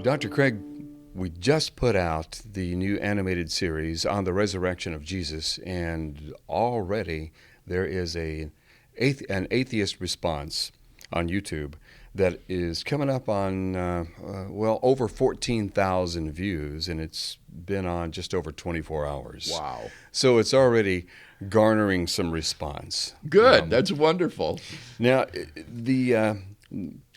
Dr. Craig, we just put out the new animated series on the resurrection of Jesus, and already there is an atheist response on YouTube that is coming up on, over 14,000 views, and it's been on just over 24 hours. Wow. So it's already garnering some response. Good. That's wonderful. Now, the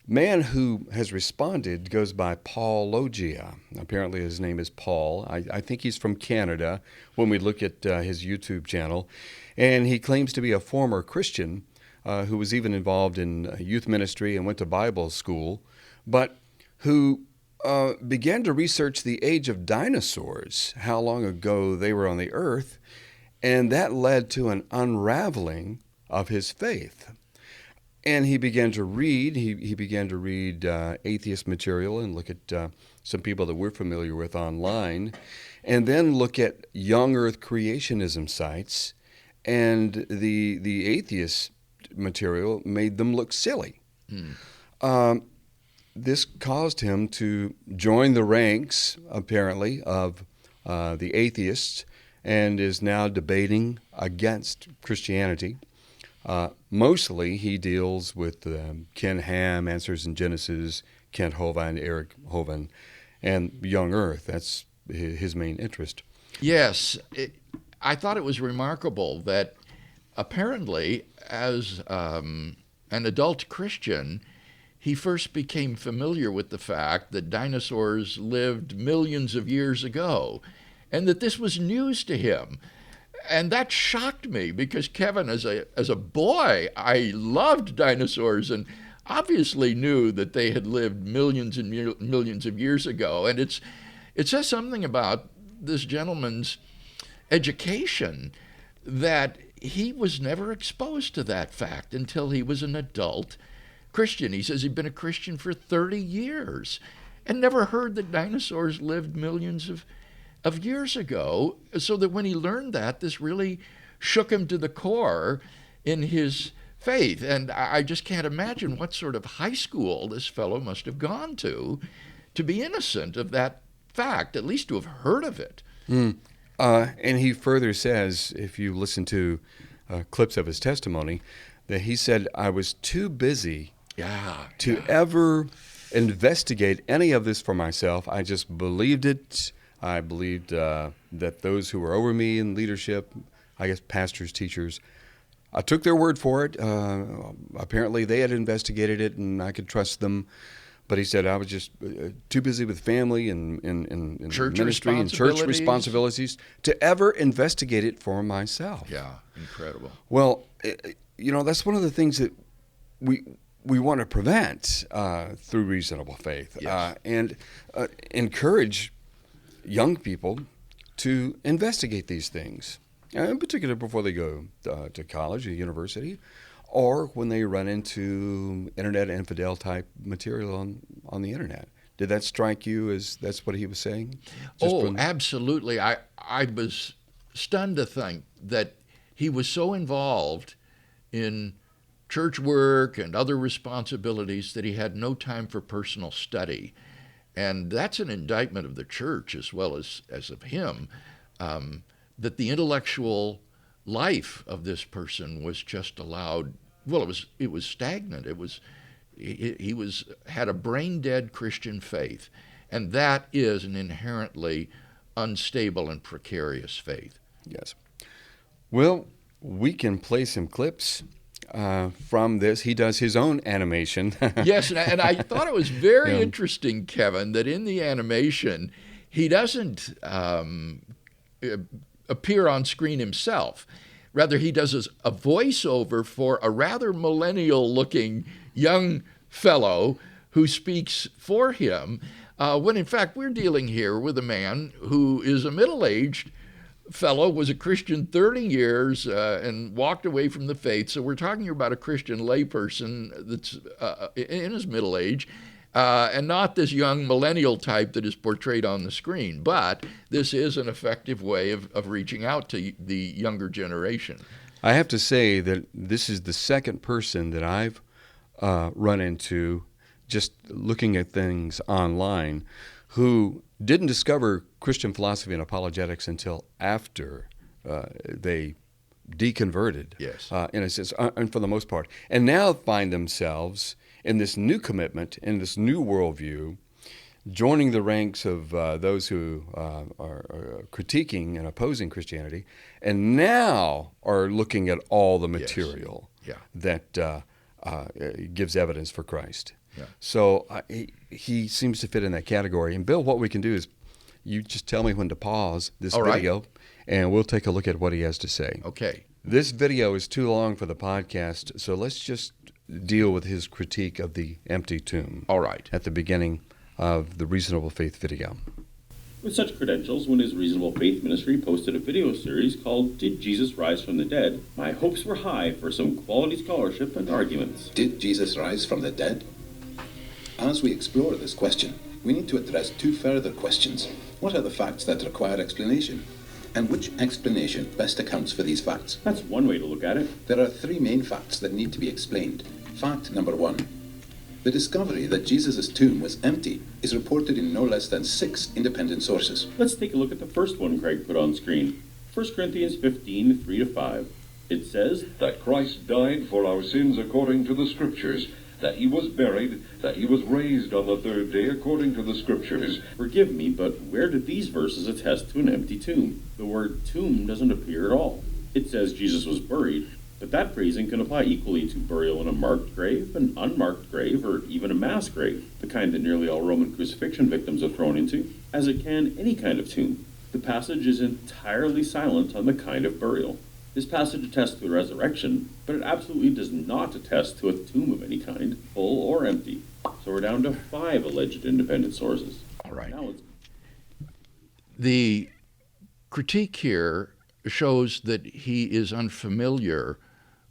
man who has responded goes by Paul Loggia. Apparently his name is Paul. I think he's from Canada when we look at his YouTube channel. And he claims to be a former Christian who was even involved in youth ministry and went to Bible school, but who began to research the age of dinosaurs, how long ago they were on the earth, and that led to an unraveling of his faith. And he began to read. He began to read atheist material and look at some people that we're familiar with online, and then look at young Earth creationism sites. And the atheist material made them look silly. This caused him to join the ranks, apparently, of the atheists, and is now debating against Christianity. Mostly he deals with Ken Ham, Answers in Genesis, Kent Hovind, Eric Hovind, and Young Earth. That's his main interest. Yes. I thought it was remarkable that apparently as an adult Christian, he first became familiar with the fact that dinosaurs lived millions of years ago, and that this was news to him. And that shocked me because, Kevin, as a boy, I loved dinosaurs and obviously knew that they had lived millions and millions of years ago. And it says something about this gentleman's education that he was never exposed to that fact until he was an adult Christian. He says he'd been a Christian for 30 years and never heard that dinosaurs lived millions of years ago, so that when he learned that, this really shook him to the core in his faith. And I just can't imagine what sort of high school this fellow must have gone to be innocent of that fact, at least to have heard of it. And he further says, if you listen to clips of his testimony, that he said, I was too busy to ever investigate any of this for myself. I just believed it. I believed that those who were over me in leadership, I guess pastors, teachers, I took their word for it. Apparently they had investigated it and I could trust them. But he said, I was just too busy with family and church ministry and church responsibilities to ever investigate it for myself. Yeah, incredible. Well, that's one of the things that we want to prevent through reasonable faith. Yes. And encourage young people to investigate these things, in particular before they go to college or university, or when they run into internet infidel type material on the internet. Did that strike you as that's what he was saying? Absolutely. I was stunned to think that he was so involved in church work and other responsibilities that he had no time for personal study. And that's an indictment of the church as well as of him, that the intellectual life of this person was just allowed. Well, it was stagnant. He had a brain dead Christian faith, and that is an inherently unstable and precarious faith. Yes. Well, we can play some clips from this. He does his own animation. Yes, and I thought it was very interesting, Kevin, that in the animation, he doesn't appear on screen himself. Rather, he does a voiceover for a rather millennial-looking young fellow who speaks for him, when in fact we're dealing here with a man who is a middle-aged fellow, was a Christian 30 years and walked away from the faith. So we're talking about a Christian layperson that's in his middle age, and not this young millennial type that is portrayed on the screen. But this is an effective way of reaching out to the younger generation. I have to say that this is the second person that I've run into just looking at things online who didn't discover Christian philosophy and apologetics until after they deconverted, Yes. in a sense, and for the most part, and now find themselves in this new commitment, in this new worldview, joining the ranks of those who are critiquing and opposing Christianity, and now are looking at all the material that gives evidence for Christ. Yeah. So he seems to fit in that category. And Bill, what we can do is you just tell me when to pause this video, and we'll take a look at what he has to say. Okay. This video is too long for the podcast, so let's just deal with his critique of the empty tomb. All right. At the beginning of the Reasonable Faith video. With such credentials, when his Reasonable Faith ministry posted a video series called Did Jesus Rise from the Dead, my hopes were high for some quality scholarship and arguments. Did Jesus rise from the dead? As we explore this question, we need to address two further questions. What are the facts that require explanation? And which explanation best accounts for these facts? That's one way to look at it. There are three main facts that need to be explained. Fact number one. The discovery that Jesus' tomb was empty is reported in no less than 6 independent sources. Let's take a look at the first one Craig put on screen. 1 Corinthians 15, 3-5. It says, that Christ died for our sins according to the Scriptures, that he was buried, that he was raised on the third day according to the Scriptures. Forgive me, but where did these verses attest to an empty tomb? The word tomb doesn't appear at all. It says Jesus was buried, but that phrasing can apply equally to burial in a marked grave, an unmarked grave, or even a mass grave, the kind that nearly all Roman crucifixion victims are thrown into, as it can any kind of tomb. The passage is entirely silent on the kind of burial. This passage attests to a resurrection, but it absolutely does not attest to a tomb of any kind, full or empty. So we're down to 5 alleged independent sources. All right. Now let's... The critique here shows that he is unfamiliar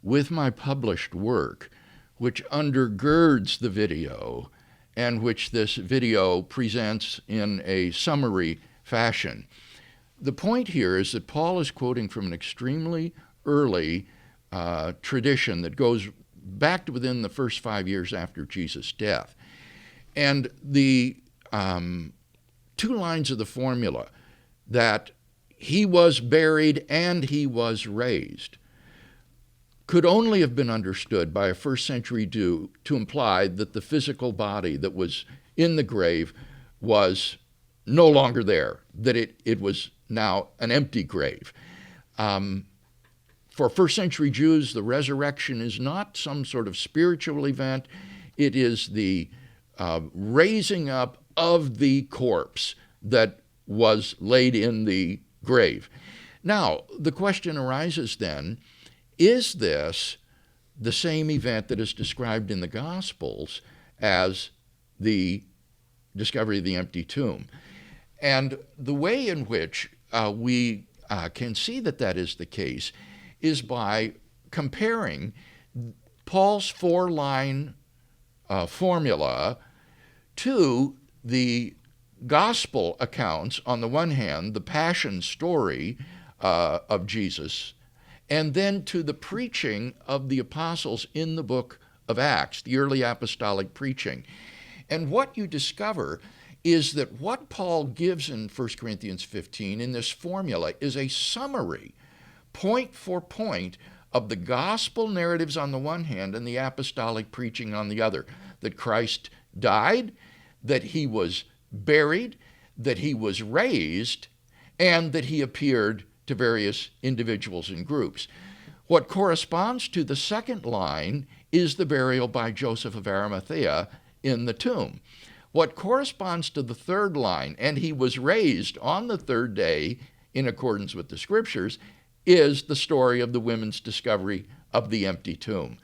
with my published work, which undergirds the video and which this video presents in a summary fashion. The point here is that Paul is quoting from an extremely early tradition that goes back to within the first 5 years after Jesus' death. And the 2 lines of the formula, that he was buried and he was raised, could only have been understood by a first century Jew to imply that the physical body that was in the grave was no longer there, that it was now an empty grave. For first century Jews, the resurrection is not some sort of spiritual event. It is the raising up of the corpse that was laid in the grave. Now, the question arises then, is this the same event that is described in the Gospels as the discovery of the empty tomb? And the way in which we can see that that is the case is by comparing Paul's 4-line formula to the gospel accounts, on the one hand, the passion story of Jesus, and then to the preaching of the apostles in the book of Acts, the early apostolic preaching. And what you discover is that what Paul gives in 1 Corinthians 15 in this formula is a summary, point for point, of the gospel narratives on the one hand and the apostolic preaching on the other. That Christ died, that he was buried, that he was raised, and that he appeared to various individuals and groups. What corresponds to the second line is the burial by Joseph of Arimathea in the tomb. What corresponds to the third line, and he was raised on the third day in accordance with the Scriptures, is the story of the women's discovery of the empty tomb.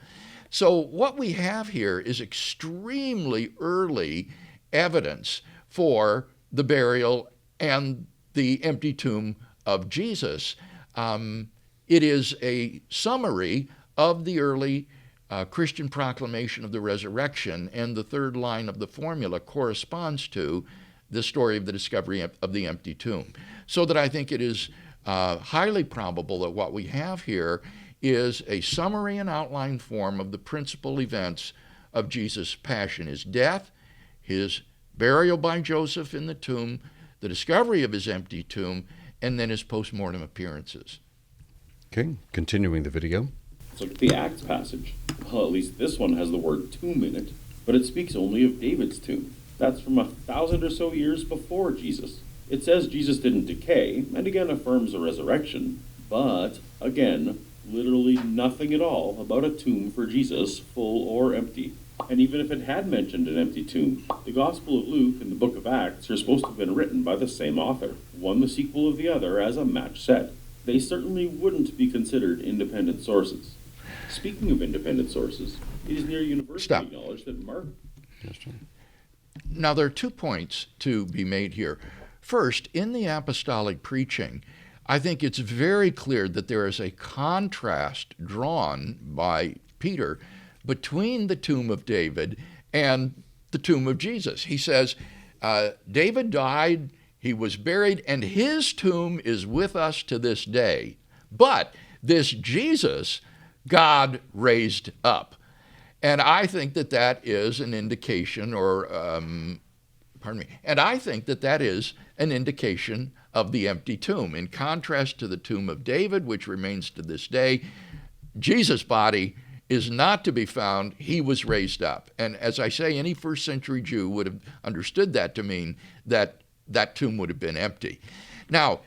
So what we have here is extremely early evidence for the burial and the empty tomb of Jesus. It is a summary of the early Christian proclamation of the resurrection, and the third line of the formula corresponds to the story of the discovery of the empty tomb. So that I think it is highly probable that what we have here is a summary and outline form of the principal events of Jesus' passion, his death, his burial by Joseph in the tomb, the discovery of his empty tomb, and then his post-mortem appearances. Okay, continuing the video. Let's look at the Acts passage. Well, at least this one has the word tomb in it, but it speaks only of David's tomb. That's from 1,000 or so years before Jesus. It says Jesus didn't decay, and again affirms a resurrection, but, again, literally nothing at all about a tomb for Jesus, full or empty. And even if it had mentioned an empty tomb, the Gospel of Luke and the Book of Acts are supposed to have been written by the same author, one the sequel of the other as a match set. They certainly wouldn't be considered independent sources. Speaking of independent sources, it is near universally acknowledged that Mark... Now, there are 2 points to be made here. First, in the apostolic preaching, I think it's very clear that there is a contrast drawn by Peter between the tomb of David and the tomb of Jesus. He says, David died, he was buried, and his tomb is with us to this day. But this Jesus, God raised up. And I think that that is an indication, and I think that that is an indication of the empty tomb. In contrast to the tomb of David, which remains to this day, Jesus' body is not to be found. He was raised up. And as I say, any first century Jew would have understood that to mean that that tomb would have been empty. Now,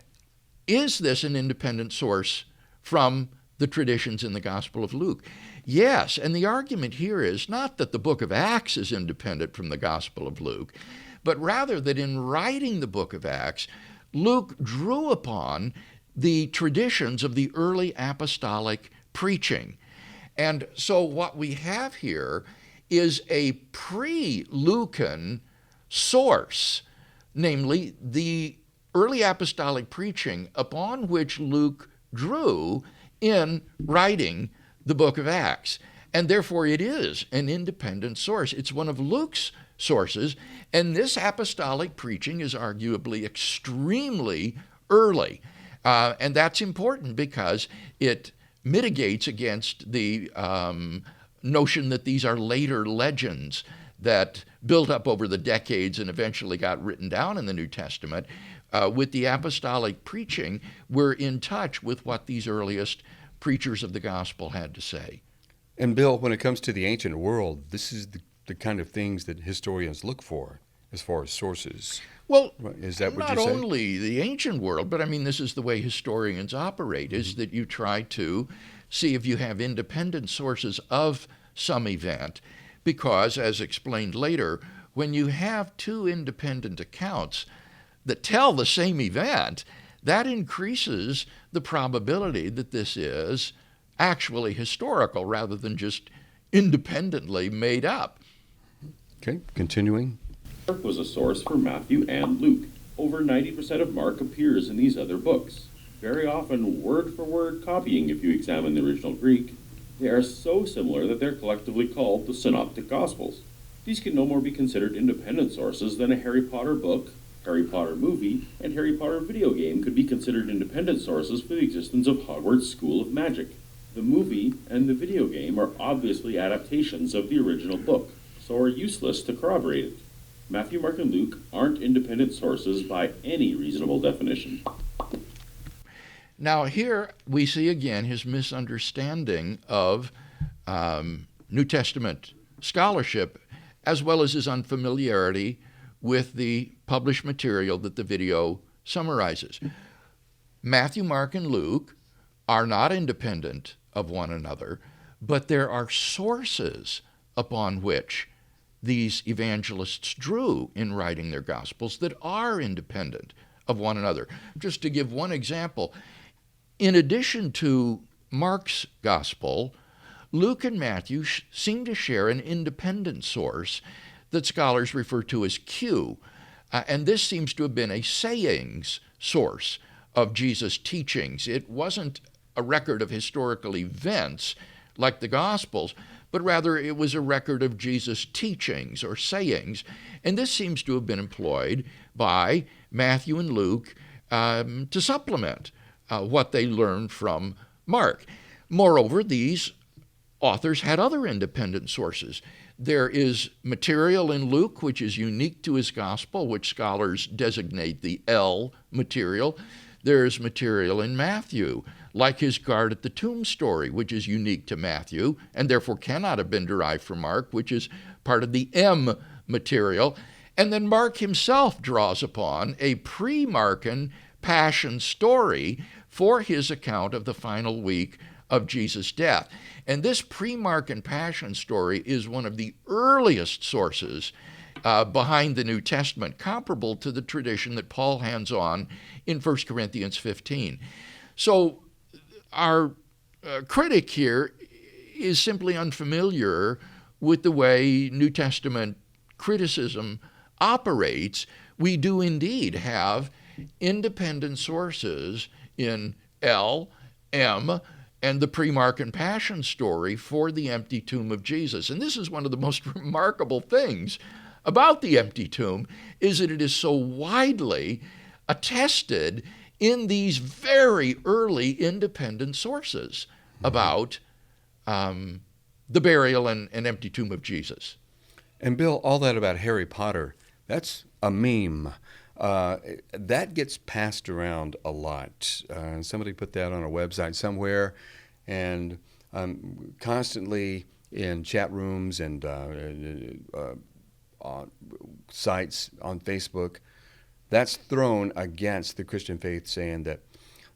is this an independent source from the traditions in the Gospel of Luke? Yes, and the argument here is not that the book of Acts is independent from the Gospel of Luke, but rather that in writing the book of Acts, Luke drew upon the traditions of the early apostolic preaching. And so what we have here is a pre-Lucan source, namely the early apostolic preaching upon which Luke drew in writing the book of Acts. And therefore it is an independent source. It's one of Luke's sources, and this apostolic preaching is arguably extremely early. And that's important because it mitigates against the notion that these are later legends that built up over the decades and eventually got written down in the New Testament. With the apostolic preaching, we're in touch with what these earliest preachers of the gospel had to say. And Bill, when it comes to the ancient world, this is the kind of things that historians look for as far as sources. Well, is that what not you say? only the ancient world, but I mean, this is the way historians operate, is that you try to see if you have independent sources of some event, because, as explained later, when you have 2 independent accounts that tell the same event, that increases the probability that this is actually historical rather than just independently made up. Okay, continuing. Mark was a source for Matthew and Luke. Over 90% of Mark appears in these other books, very often word-for-word copying if you examine the original Greek. They are so similar that they're collectively called the Synoptic Gospels. These can no more be considered independent sources than a Harry Potter book, Harry Potter movie, and Harry Potter video game could be considered independent sources for the existence of Hogwarts School of Magic. The movie and the video game are obviously adaptations of the original book, so are useless to corroborate it. Matthew, Mark, and Luke aren't independent sources by any reasonable definition. Now here we see again his misunderstanding of New Testament scholarship, as well as his unfamiliarity with the published material that the video summarizes. Matthew, Mark, and Luke are not independent of one another, but there are sources upon which these evangelists drew in writing their Gospels that are independent of one another. Just to give one example, in addition to Mark's Gospel, Luke and Matthew seem to share an independent source that scholars refer to as Q, and this seems to have been a sayings source of Jesus' teachings. It wasn't a record of historical events like the Gospels, but rather it was a record of Jesus' teachings or sayings, and this seems to have been employed by Matthew and Luke to supplement what they learned from Mark. Moreover, these authors had other independent sources. There is material in Luke which is unique to his gospel, which scholars designate the L material. There is material in Matthew, like his guard at the tomb story, which is unique to Matthew and therefore cannot have been derived from Mark, which is part of the M material. And then Mark himself draws upon a pre-Markan passion story for his account of the final week of Jesus' death. And this pre-Markan passion story is one of the earliest sources behind the New Testament, comparable to the tradition that Paul hands on in 1 Corinthians 15. So our critic here is simply unfamiliar with the way New Testament criticism operates. We do indeed have independent sources in L, M, and the pre-Markan passion story for the empty tomb of Jesus. And this is one of the most remarkable things about the empty tomb, is that it is so widely attested in these very early independent sources about the burial and empty tomb of Jesus. And Bill, all that about Harry Potter, that's a meme. That gets passed around a lot. Somebody put that on a website somewhere, and constantly in chat rooms and on sites on Facebook, that's thrown against the Christian faith, saying that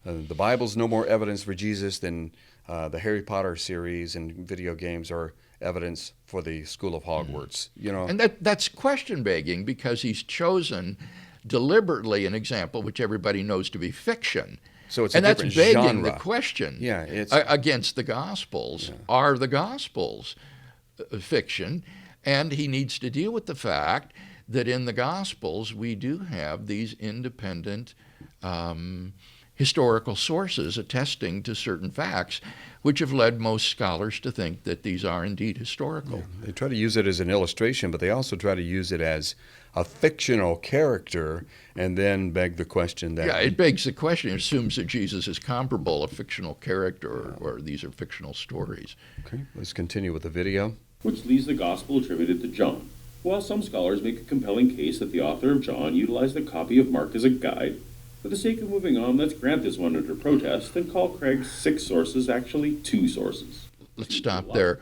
the Bible's no more evidence for Jesus than the Harry Potter series and video games are evidence for the School of Hogwarts. You know, and that's question begging, because he's chosen deliberately an example which everybody knows to be fiction. So it's and a that's different begging genre. the question. Yeah, it's against the Gospels. Yeah. Are the Gospels fiction? And he needs to deal with the fact that in the Gospels we do have these independent historical sources attesting to certain facts, which have led most scholars to think that these are indeed historical. Yeah, they try to use it as an illustration, but they also try to use it as a fictional character, and then beg the question that... Yeah, it begs the question. It assumes that Jesus is comparable, a fictional character, or these are fictional stories. Okay, let's continue with the video. Which leaves the gospel attributed to John. While some scholars make a compelling case that the author of John utilized a copy of Mark as a guide, for the sake of moving on, let's grant this one under protest and call Craig's 6 sources actually 2 sources. Let's stop there.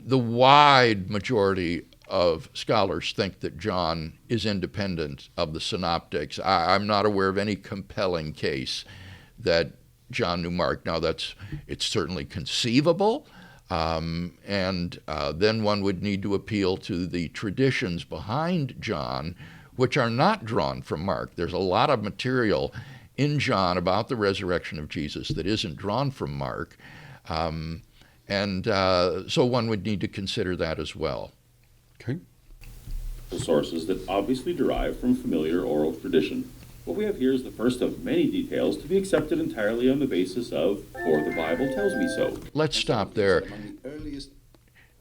The wide majority of scholars think that John is independent of the synoptics. I'm not aware of any compelling case that John knew Mark. Now, it's certainly conceivable, and then one would need to appeal to the traditions behind John, which are not drawn from Mark. There's a lot of material in John about the resurrection of Jesus that isn't drawn from Mark, and so one would need to consider that as well. Okay. Sources that obviously derive from familiar oral tradition. What we have here is the first of many details to be accepted entirely on the basis of, for the Bible tells me so. Let's stop there.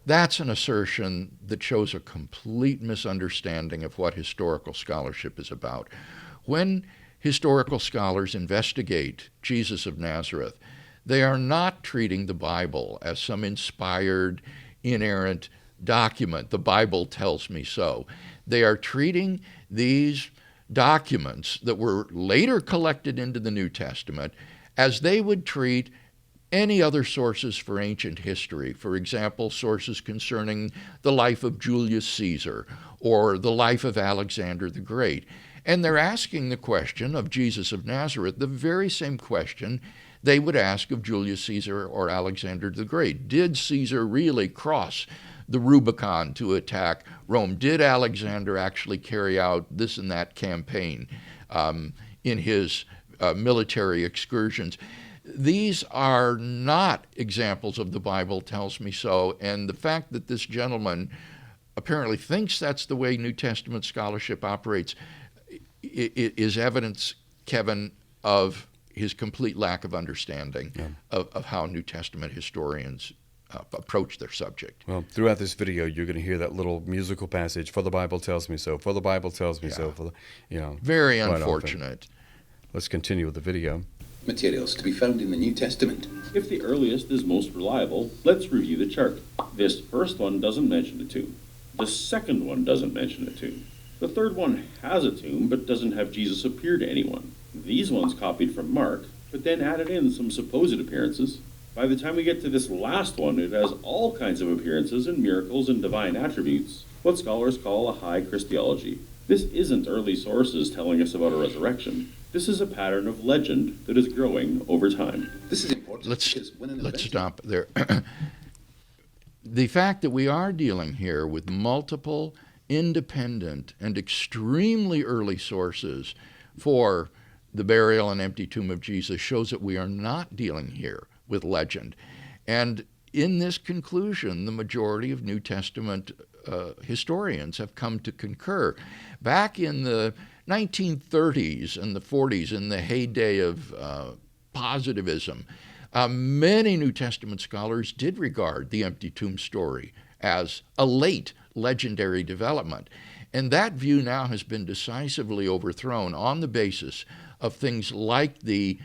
That's an assertion that shows a complete misunderstanding of what historical scholarship is about. When historical scholars investigate Jesus of Nazareth, they are not treating the Bible as some inspired, inerrant document. The Bible tells me so. They are treating these documents that were later collected into the New Testament as they would treat any other sources for ancient history. For example, sources concerning the life of Julius Caesar or the life of Alexander the Great. And they're asking the question of Jesus of Nazareth, the very same question they would ask of Julius Caesar or Alexander the Great. Did Caesar really cross the Rubicon to attack Rome? Did Alexander actually carry out this and that campaign in his military excursions? These are not examples of the Bible tells me so, and the fact that this gentleman apparently thinks that's the way New Testament scholarship operates is evidence, Kevin, of his complete lack of understanding of how New Testament historians approach their subject. Well, throughout this video, you're going to hear that little musical passage, for the Bible tells me so, for the Bible tells me so, for the, Very unfortunate. Let's continue with the video. materials to be found in the New Testament? If the earliest is most reliable, let's review the chart. This first one doesn't mention a tomb. The second one doesn't mention a tomb. The third one has a tomb, but doesn't have Jesus appear to anyone. These ones copied from Mark, but then added in some supposed appearances. By the time we get to this last one, it has all kinds of appearances and miracles and divine attributes, what scholars call a high Christology. This isn't early sources telling us about a resurrection. This is a pattern of legend that is growing over time. This is important. Let's stop there. The fact that we are dealing here with multiple independent and extremely early sources for the burial and empty tomb of Jesus shows that we are not dealing here with legend. And in this conclusion, the majority of New Testament historians have come to concur. Back in the 1930s and the 40s, in the heyday of positivism, many New Testament scholars did regard the empty tomb story as a late legendary development. And that view now has been decisively overthrown on the basis of things like the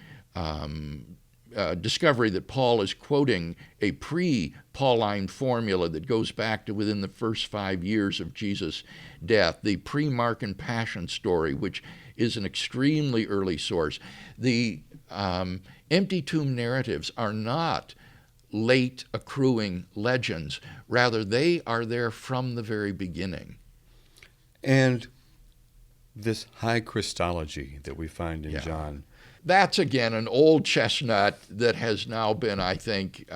discovery that Paul is quoting a pre-Pauline formula that goes back to within the first 5 years of Jesus' death, the pre-Markan Passion story, which is an extremely early source. The empty tomb narratives are not late accruing legends. Rather, they are there from the very beginning. And this high Christology that we find in John. That's, again, an old chestnut that has now been, I think,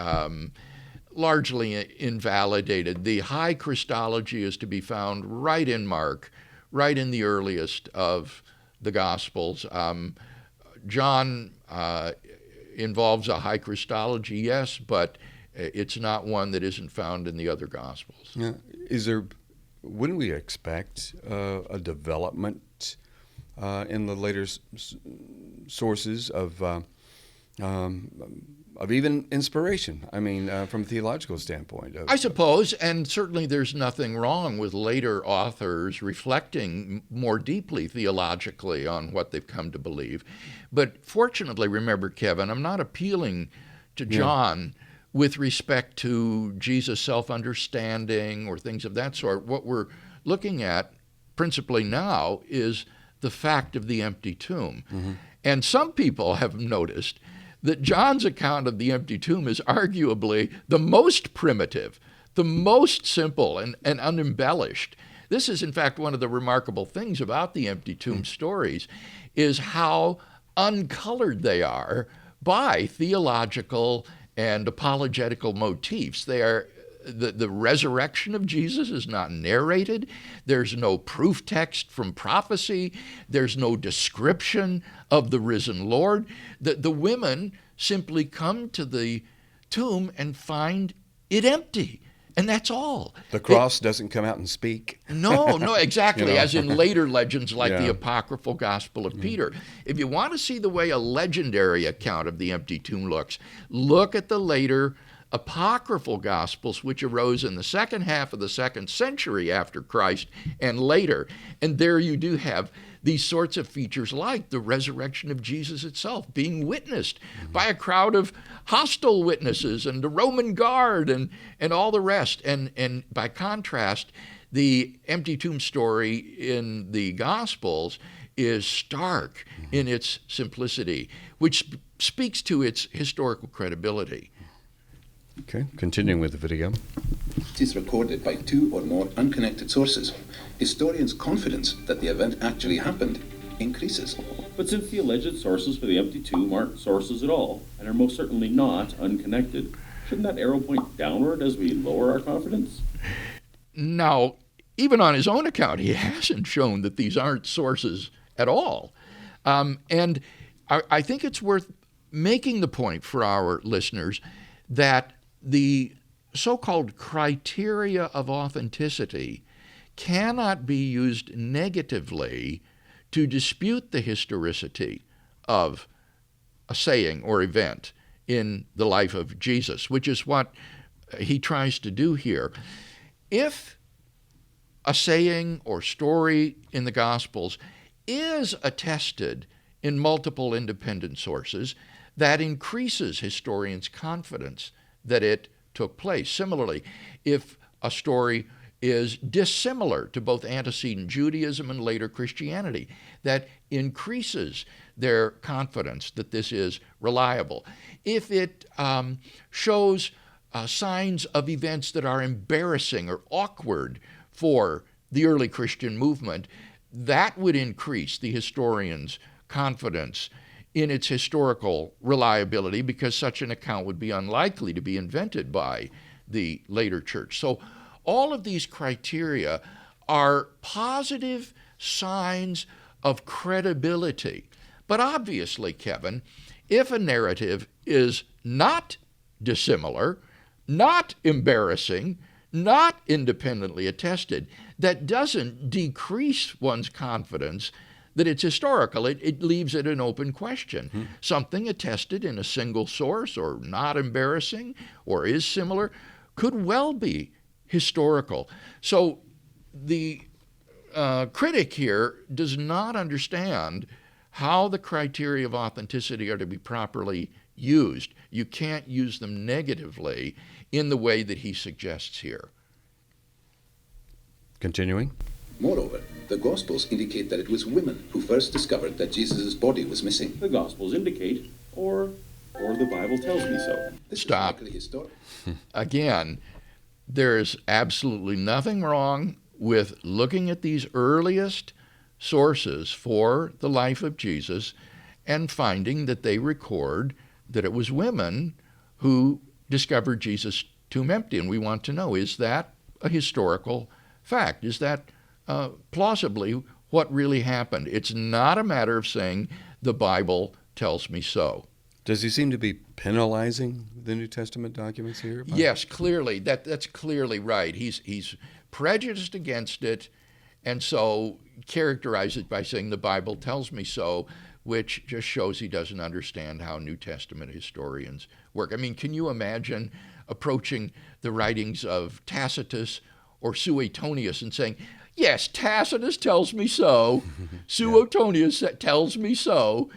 largely invalidated. The high Christology is to be found right in Mark, right in the earliest of the Gospels. John involves a high Christology, yes, but it's not one that isn't found in the other Gospels. Yeah. Wouldn't we expect a development in the later sources of even inspiration? I mean, from a theological standpoint. I suppose, and certainly there's nothing wrong with later authors reflecting more deeply theologically on what they've come to believe. But fortunately, remember, Kevin, I'm not appealing to John with respect to Jesus' self-understanding or things of that sort. What we're looking at principally now is the fact of the empty tomb. Mm-hmm. And some people have noticed that John's account of the empty tomb is arguably the most primitive, the most simple and unembellished. This is, in fact, one of the remarkable things about the empty tomb stories, is how uncolored they are by theological and apologetical motifs. They are the resurrection of Jesus is not narrated. There's no proof text from prophecy. There's no description of the risen Lord. The women simply come to the tomb and find it empty. And that's all. The cross doesn't come out and speak. No, exactly. As in later legends like the apocryphal Gospel of Peter. If you want to see the way a legendary account of the empty tomb looks, look at the later apocryphal Gospels, which arose in the second half of the 2nd century after Christ and later. And there you do have these sorts of features like the resurrection of Jesus itself being witnessed by a crowd of hostile witnesses and the Roman guard and all the rest. And by contrast, the empty tomb story in the Gospels is stark in its simplicity, which speaks to its historical credibility. Okay, continuing with the video. It is recorded by 2 or more unconnected sources. Historians' confidence that the event actually happened increases. But since the alleged sources for the empty tomb aren't sources at all, and are most certainly not unconnected, shouldn't that arrow point downward as we lower our confidence? Now, even on his own account, he hasn't shown that these aren't sources at all. And I think it's worth making the point for our listeners that the so-called criteria of authenticity cannot be used negatively to dispute the historicity of a saying or event in the life of Jesus, which is what he tries to do here. If a saying or story in the Gospels is attested in multiple independent sources, that increases historians' confidence that it took place. Similarly, if a story is dissimilar to both antecedent Judaism and later Christianity, that increases their confidence that this is reliable. If it shows signs of events that are embarrassing or awkward for the early Christian movement, that would increase the historian's confidence in its historical reliability, because such an account would be unlikely to be invented by the later church. So all of these criteria are positive signs of credibility. But obviously, Kevin, if a narrative is not dissimilar, not embarrassing, not independently attested, that doesn't decrease one's confidence that it's historical. It leaves it an open question. Something attested in a single source or not embarrassing or is similar could well be historical. So the critic here does not understand how the criteria of authenticity are to be properly used. You can't use them negatively in the way that he suggests here. Continuing. Moreover, the Gospels indicate that it was women who first discovered that Jesus' body was missing. The Gospels indicate, or the Bible tells me so. This Stop. is likely historic. Again, there's absolutely nothing wrong with looking at these earliest sources for the life of Jesus and finding that they record that it was women who discovered Jesus' tomb empty. And we want to know, is that a historical fact? Is that plausibly what really happened? It's not a matter of saying the Bible tells me so. Does he seem to be penalizing the New Testament documents here? Yes, clearly. That's clearly right. He's prejudiced against it, and so characterize it by saying the Bible tells me so, which just shows he doesn't understand how New Testament historians work. I mean, can you imagine approaching the writings of Tacitus or Suetonius and saying, yes, Tacitus tells me so, Suetonius tells me so?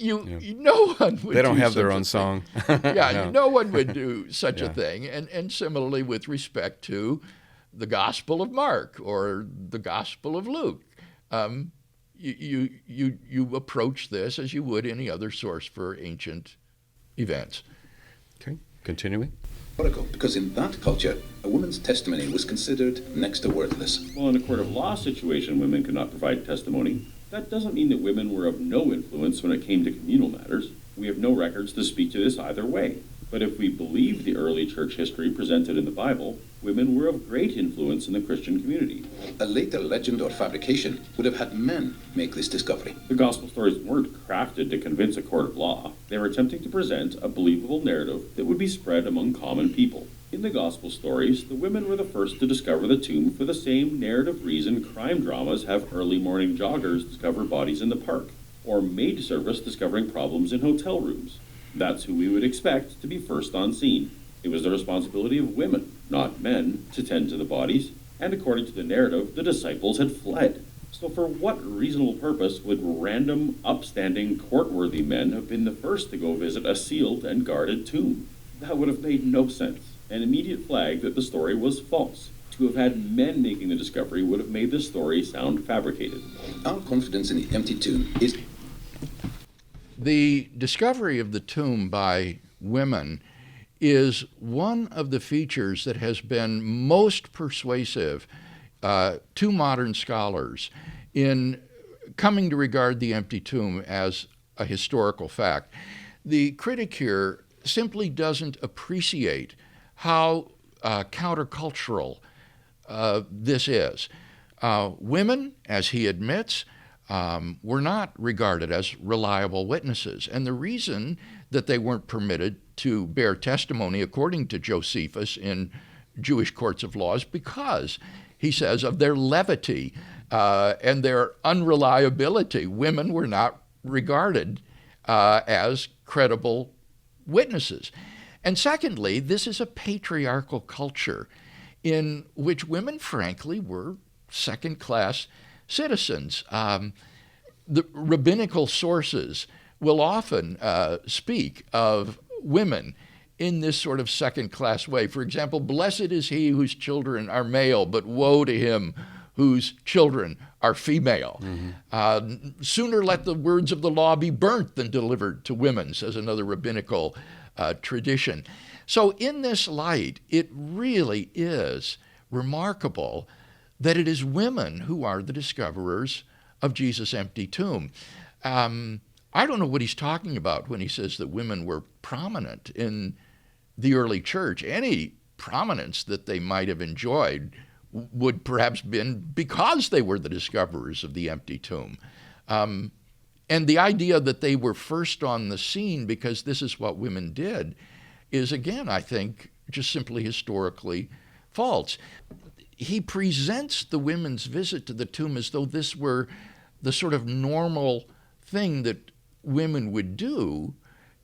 No one would. They don't do have their such own a song. thing. No one would do such Yeah. a thing. And similarly with respect to the Gospel of Mark or the Gospel of Luke. You approach this as you would any other source for ancient events. Okay, continuing. Historical, because in that culture, a woman's testimony was considered next to worthless. Well, in a court of law situation, women could not provide testimony. That doesn't mean that women were of no influence when it came to communal matters. We have no records to speak to this either way. But if we believe the early church history presented in the Bible, women were of great influence in the Christian community. A later legend or fabrication would have had men make this discovery. The gospel stories weren't crafted to convince a court of law. They were attempting to present a believable narrative that would be spread among common people. In the gospel stories, the women were the first to discover the tomb for the same narrative reason crime dramas have early morning joggers discover bodies in the park, or maid service discovering problems in hotel rooms. That's who we would expect to be first on scene. It was the responsibility of women, not men, to tend to the bodies, and according to the narrative, the disciples had fled. So for what reasonable purpose would random, upstanding, court-worthy men have been the first to go visit a sealed and guarded tomb? That would have made no sense. An immediate flag that the story was false. To have had men making the discovery would have made the story sound fabricated. Our confidence in the empty tomb is... The discovery of the tomb by women is one of the features that has been most persuasive to modern scholars in coming to regard the empty tomb as a historical fact. The critic here simply doesn't appreciate how countercultural this is. Women, as he admits, were not regarded as reliable witnesses. And the reason that they weren't permitted to bear testimony, according to Josephus, in Jewish courts of law is because, he says, of their levity and their unreliability. Women were not regarded as credible witnesses. And secondly, this is a patriarchal culture in which women, frankly, were second-class citizens. the rabbinical sources will often speak of women in this sort of second-class way. For example, blessed is he whose children are male, but woe to him whose children are female. Sooner let the words of the law be burnt than delivered to women, says another rabbinical tradition. So in this light, it really is remarkable that it is women who are the discoverers of Jesus' empty tomb. I don't know what he's talking about when he says that women were prominent in the early church. Any prominence that they might have enjoyed would perhaps been because they were the discoverers of the empty tomb. And the idea that they were first on the scene because this is what women did is, again, I think, just simply historically false. He presents the women's visit to the tomb as though this were the sort of normal thing that women would do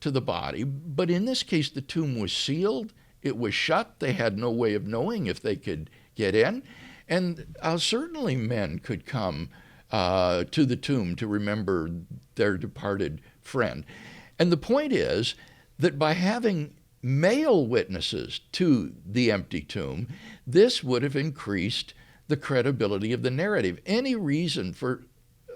to the body. But in this case, the tomb was sealed. It was shut. They had no way of knowing if they could get in. And certainly men could come to the tomb to remember their departed friend. And the point is that by having male witnesses to the empty tomb, this would have increased the credibility of the narrative. Any reason for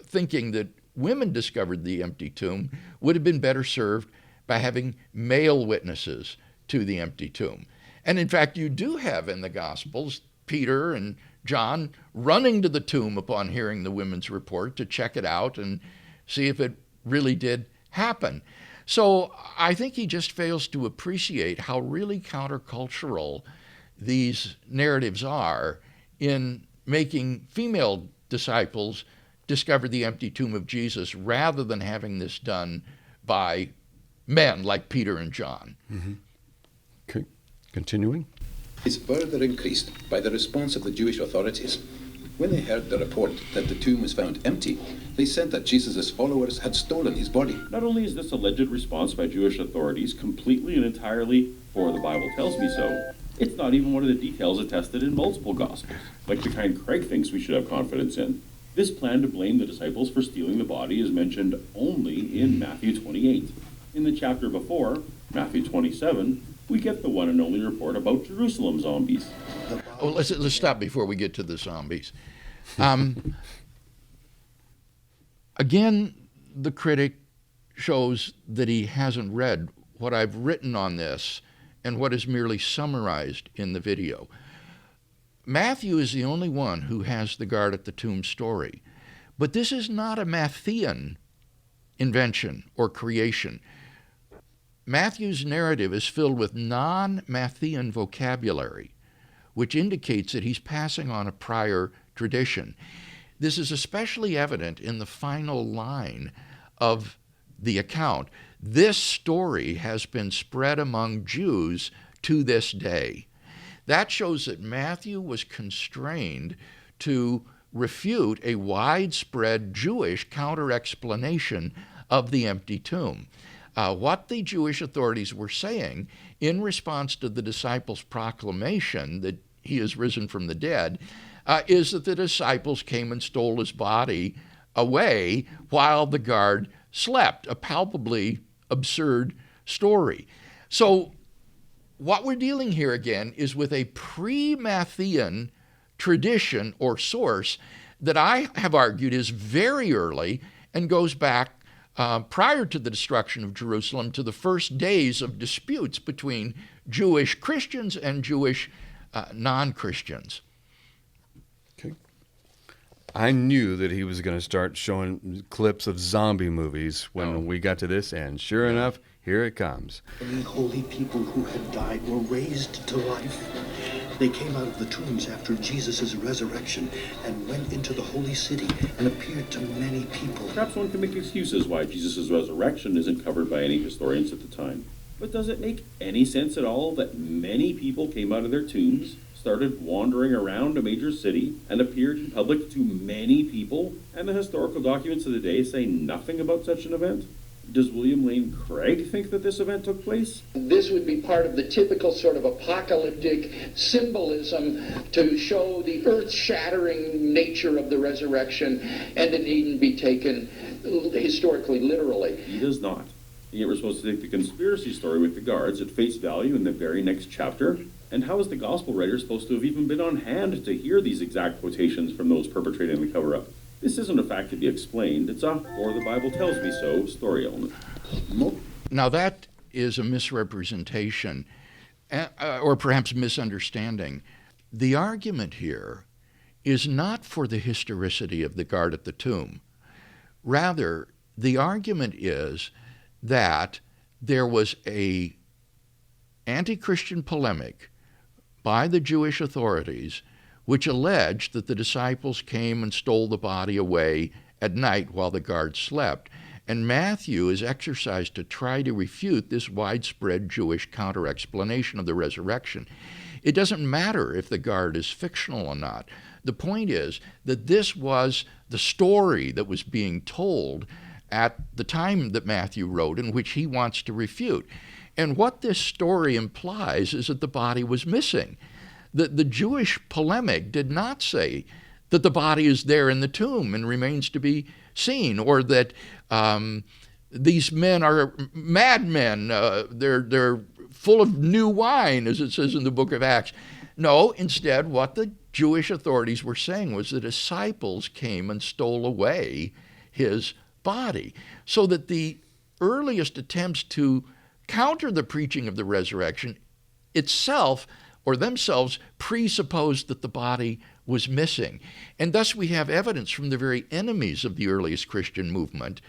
thinking that women discovered the empty tomb would have been better served by having male witnesses to the empty tomb. And in fact, you do have in the Gospels Peter and John running to the tomb upon hearing the women's report to check it out and see if it really did happen. So I think he just fails to appreciate how really countercultural these narratives are in making female disciples discover the empty tomb of Jesus rather than having this done by men like Peter and John. Okay, continuing. Is further increased by the response of the Jewish authorities. When they heard the report that the tomb was found empty, they said that Jesus' followers had stolen his body. Not only is this alleged response by Jewish authorities completely and entirely "for the Bible tells me so," it's not even one of the details attested in multiple Gospels, like the kind Craig thinks we should have confidence in. This plan to blame the disciples for stealing the body is mentioned only in Matthew 28. In the chapter before, Matthew 27, we get the one and only report about Jerusalem zombies. Oh, let's stop before we get to the zombies. Again, the critic shows that he hasn't read what I've written on this and what is merely summarized in the video. Matthew is the only one who has the guard at the tomb story. But this is not a Matthean invention or creation. Matthew's narrative is filled with non-Matthean vocabulary, which indicates that he's passing on a prior tradition. This is especially evident in the final line of the account. This story has been spread among Jews to this day. That shows that Matthew was constrained to refute a widespread Jewish counter-explanation of the empty tomb. What the Jewish authorities were saying in response to the disciples' proclamation that he has risen from the dead is that the disciples came and stole his body away while the guard slept, a palpably absurd story. So what we're dealing here again is with a pre-Matthean tradition or source that I have argued is very early and goes back prior to the destruction of Jerusalem to the first days of disputes between Jewish Christians and Jewish non-Christians. Okay. I knew that he was going to start showing clips of zombie movies when we got to this end. Sure enough, here it comes. Many holy people who had died were raised to life. They came out of the tombs after Jesus' resurrection and went into the holy city and appeared to many people. Perhaps one can make excuses why Jesus' resurrection isn't covered by any historians at the time. But does it make any sense at all that many people came out of their tombs, started wandering around a major city, and appeared in public to many people, and the historical documents of the day say nothing about such an event? Does William Lane Craig think that this event took place? This would be part of the typical sort of apocalyptic symbolism to show the earth-shattering nature of the resurrection, and it needn't be taken historically literally. He does not. And yet we're supposed to take the conspiracy story with the guards at face value in the very next chapter. And how is the gospel writer supposed to have even been on hand to hear these exact quotations from those perpetrating the cover-up? This isn't a fact to be explained. It's a "or the Bible tells me so" story element. Now that is a misrepresentation, or perhaps misunderstanding. The argument here is not for the historicity of the guard at the tomb. Rather, the argument is that there was a anti-Christian polemic by the Jewish authorities which alleged that the disciples came and stole the body away at night while the guards slept. And Matthew is exercised to try to refute this widespread Jewish counter-explanation of the resurrection. It doesn't matter if the guard is fictional or not. The point is that this was the story that was being told at the time that Matthew wrote, in which he wants to refute. And what this story implies is that the body was missing. The Jewish polemic did not say that the body is there in the tomb and remains to be seen, or that these men are madmen, they're full of new wine, as it says in the book of Acts. No, instead, what the Jewish authorities were saying was the disciples came and stole away his body, so that the earliest attempts to counter the preaching of the resurrection itself or themselves presupposed that the body was missing. And thus we have evidence from the very enemies of the earliest Christian movement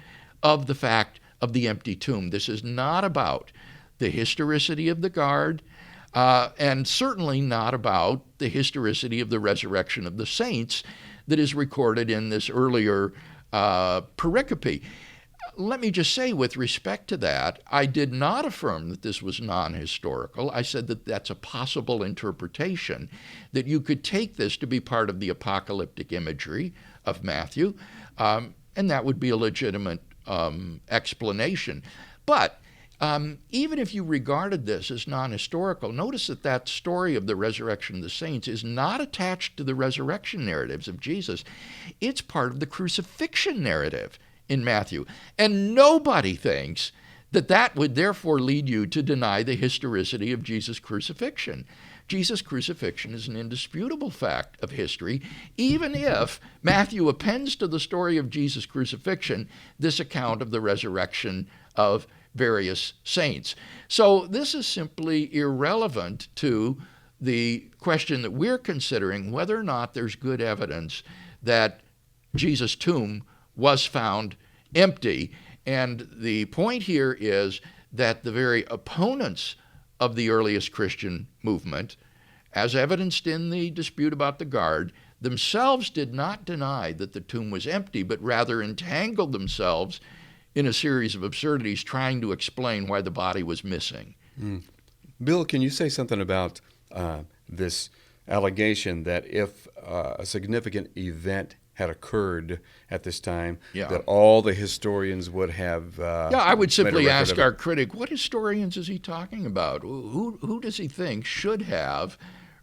of the fact of the empty tomb. This is not about the historicity of the guard, and certainly not about the historicity of the resurrection of the saints that is recorded in this earlier pericope. Let me just say, with respect to that, I did not affirm that this was non-historical. I said that that's a possible interpretation, that you could take this to be part of the apocalyptic imagery of Matthew, and that would be a legitimate explanation. But even if you regarded this as non-historical, notice that that story of the resurrection of the saints is not attached to the resurrection narratives of Jesus. It's part of the crucifixion narrative in Matthew. And nobody thinks that that would therefore lead you to deny the historicity of Jesus' crucifixion. Jesus' crucifixion is an indisputable fact of history, even if Matthew appends to the story of Jesus' crucifixion this account of the resurrection of various saints. So this is simply irrelevant to the question that we're considering, whether or not there's good evidence that Jesus' tomb was found empty. And the point here is that the very opponents of the earliest Christian movement, as evidenced in the dispute about the guard, themselves did not deny that the tomb was empty, but rather entangled themselves in a series of absurdities trying to explain why the body was missing. Bill, can you say something about this allegation that if a significant event had occurred at this time, that all the historians would have I would simply ask our critic, what historians is he talking about? Who does he think should have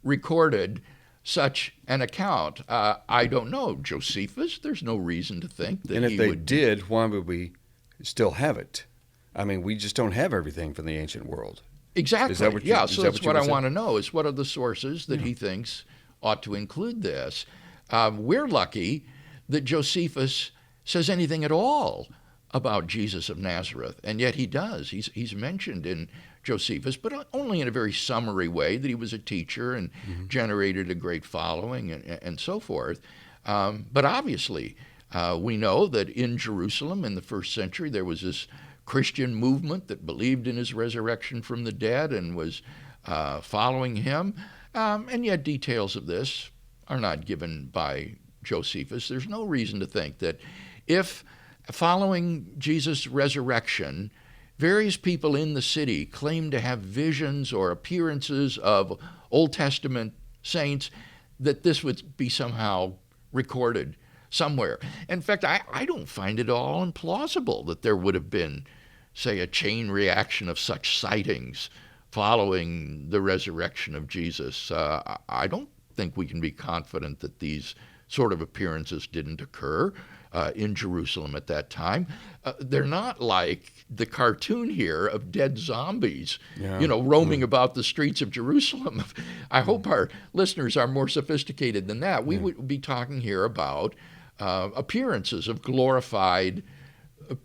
recorded such an account? I don't know. Josephus? There's no reason to think that he would. And if they did, why would we still have it? I mean, we just don't have everything from the ancient world. Exactly. Is that what you, so that's what I want to know, is what are the sources that he thinks ought to include this? We're lucky that Josephus says anything at all about Jesus of Nazareth, and yet he does. He's mentioned in Josephus, but only in a very summary way, that he was a teacher and generated a great following and so forth. But obviously, we know that in Jerusalem in the first century there was this Christian movement that believed in his resurrection from the dead and was following him, and yet details of this are not given by Josephus. There's no reason to think that if, following Jesus' resurrection, various people in the city claim to have visions or appearances of Old Testament saints, that this would be somehow recorded somewhere. In fact, I don't find it all implausible that there would have been say, a chain reaction of such sightings following the resurrection of Jesus. I don't think we can be confident that these sort of appearances didn't occur in Jerusalem at that time. They're not like the cartoon here of dead zombies, roaming about the streets of Jerusalem. I hope our listeners are more sophisticated than that. We would be talking here about appearances of glorified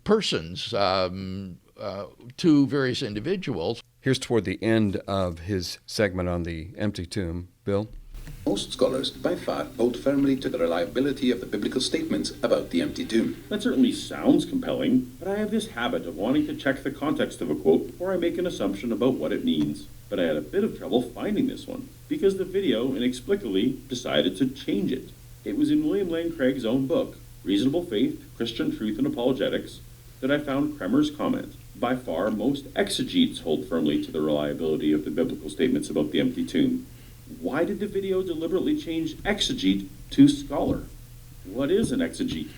persons to various individuals. Here's toward the end of his segment on the empty tomb. Bill? Most scholars, by far, hold firmly to the reliability of the biblical statements about the empty tomb. That certainly sounds compelling, but I have this habit of wanting to check the context of a quote before I make an assumption about what it means. But I had a bit of trouble finding this one, because the video inexplicably decided to change it. It was in William Lane Craig's own book, Reasonable Faith, Christian Truth and Apologetics, that I found Kremer's comment. By far, most exegetes hold firmly to the reliability of the biblical statements about the empty tomb. Why did the video deliberately change exegete to scholar? What is an exegete?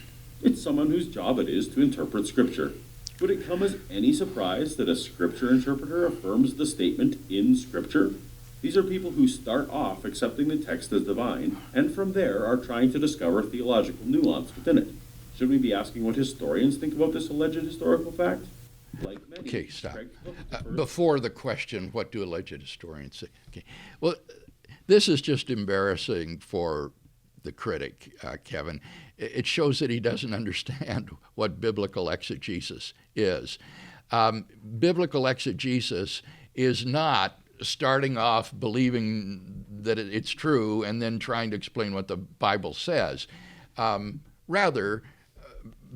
It's someone whose job it is to interpret Scripture. Would it come as any surprise that a Scripture interpreter affirms the statement in Scripture? These are people who start off accepting the text as divine, and from there are trying to discover theological nuance within it. Should we be asking what historians think about this alleged historical fact? Like many, Okay, stop. Before the question, what do alleged historians say? Okay. Well, this is just embarrassing for the critic, Kevin. It shows that he doesn't understand what biblical exegesis is. Biblical exegesis is not starting off believing that it's true and then trying to explain what the Bible says. Rather,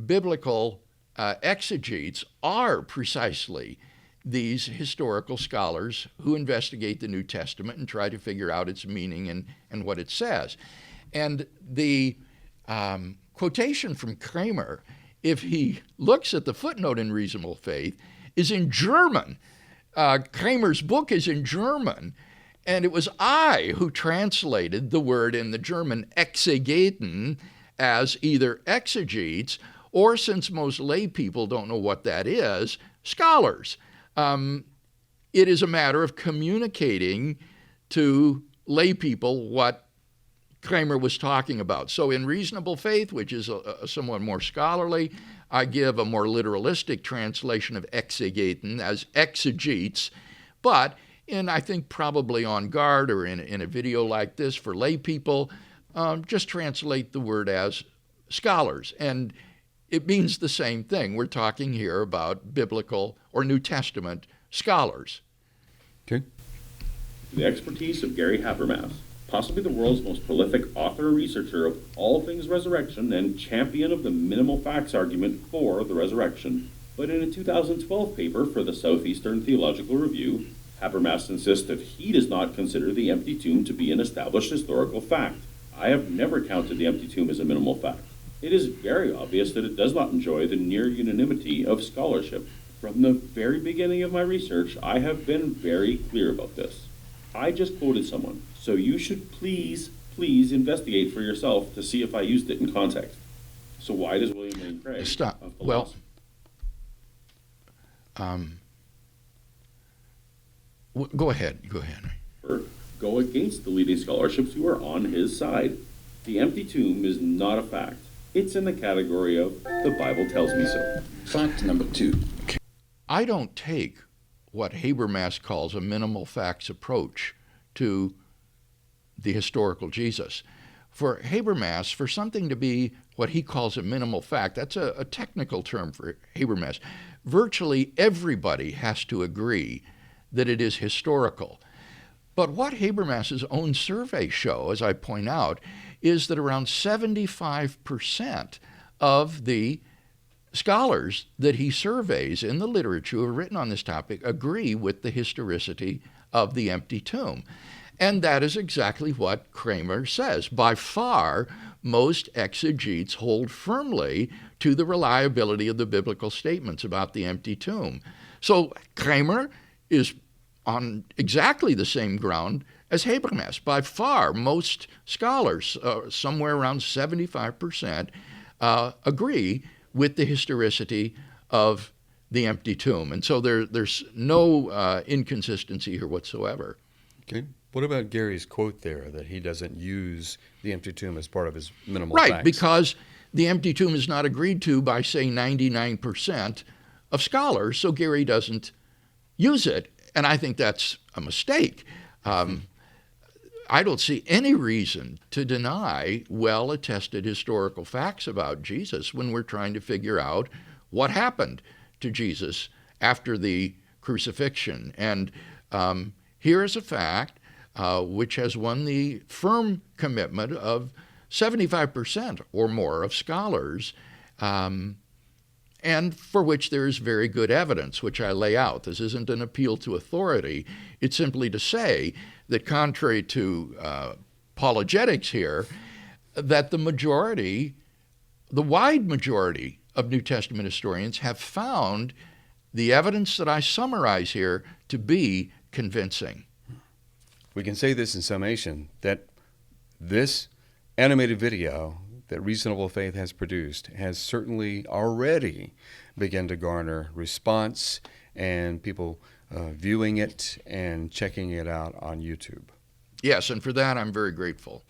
biblical exegetes are precisely these historical scholars who investigate the New Testament and try to figure out its meaning and what it says. And the quotation from Kramer, if he looks at the footnote in Reasonable Faith, is in German. Kramer's book is in German, and it was I who translated the word in the German exegeten as either exegetes or, since most lay people don't know what that is, scholars. It is a matter of communicating to lay people what Kramer was talking about. So in Reasonable Faith, which is somewhat more scholarly, I give a more literalistic translation of exegeten as exegetes, but I think probably On Guard or in a video like this for lay people, just translate the word as scholars. And it means the same thing. We're talking here about biblical or New Testament scholars. Okay. The expertise of Gary Habermas, possibly the world's most prolific author and researcher of all things resurrection and champion of the minimal facts argument for the resurrection. But in a 2012 paper for the Southeastern Theological Review, Habermas insists that he does not consider the empty tomb to be an established historical fact. I have never counted the empty tomb as a minimal fact. It is very obvious that it does not enjoy the near unanimity of scholarship. From the very beginning of my research, I have been very clear about this. I just quoted someone, so you should please investigate for yourself to see if I used it in context. So why does William Lane Craig... Stop. Well, go ahead. Go against the leading scholarships who are on his side. The empty tomb is not a fact. It's in the category of the Bible tells me so. Fact number 2. I don't take what Habermas calls a minimal facts approach to the historical Jesus. For Habermas, for something to be what he calls a minimal fact, that's a technical term for Habermas. Virtually everybody has to agree that it is historical. But what Habermas's own surveys show, as I point out, is that around 75% of the scholars that he surveys in the literature who have written on this topic agree with the historicity of the empty tomb. And that is exactly what Kramer says. By far, most exegetes hold firmly to the reliability of the biblical statements about the empty tomb. So Kramer is on exactly the same ground as Habermas. By far, most scholars, somewhere around 75%, agree with the historicity of the empty tomb. And so there's no inconsistency here whatsoever. Okay. What about Gary's quote there that he doesn't use the empty tomb as part of his minimal Right, facts? because the empty tomb is not agreed to by, say, 99% of scholars, so Gary doesn't use it. And I think that's a mistake. I don't see any reason to deny well-attested historical facts about Jesus when we're trying to figure out what happened to Jesus after the crucifixion. And here is a fact which has won the firm commitment of 75% or more of scholars, and for which there is very good evidence, which I lay out. This isn't an appeal to authority. It's simply to say that contrary to apologetics here, that the wide majority of New Testament historians have found the evidence that I summarize here to be convincing. We can say this in summation, that this animated video that Reasonable Faith has produced has certainly already begun to garner response and people viewing it and checking it out on YouTube. Yes, and for that I'm very grateful.